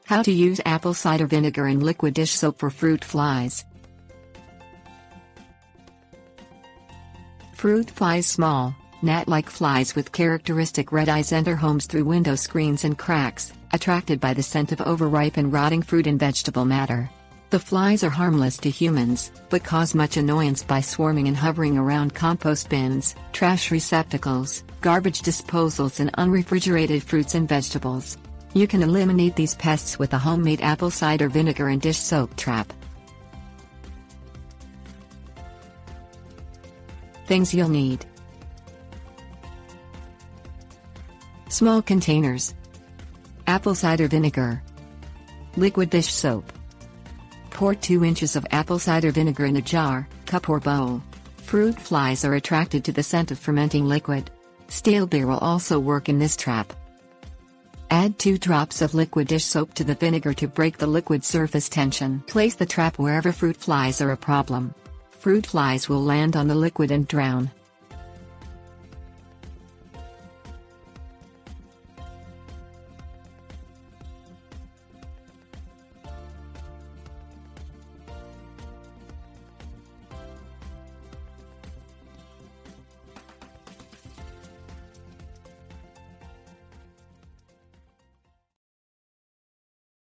How to use apple cider vinegar and liquid dish soap for fruit flies. Fruit flies. Small, gnat-like flies with characteristic red eyes enter homes through window screens and cracks, attracted by the scent of overripe and rotting fruit and vegetable matter. The flies are harmless to humans, but cause much annoyance by swarming and hovering around compost bins, trash receptacles, garbage disposals and unrefrigerated fruits and vegetables. You can eliminate these pests with a homemade apple cider vinegar and dish soap trap. Things you'll need: small containers, apple cider vinegar, liquid dish soap. Pour 2 inches of apple cider vinegar in a jar, cup or bowl. Fruit flies are attracted to the scent of fermenting liquid. Stale beer will also work in this trap. Add 2 drops of liquid dish soap to the vinegar to break the liquid surface tension. Place the trap wherever fruit flies are a problem. Fruit flies will land on the liquid and drown.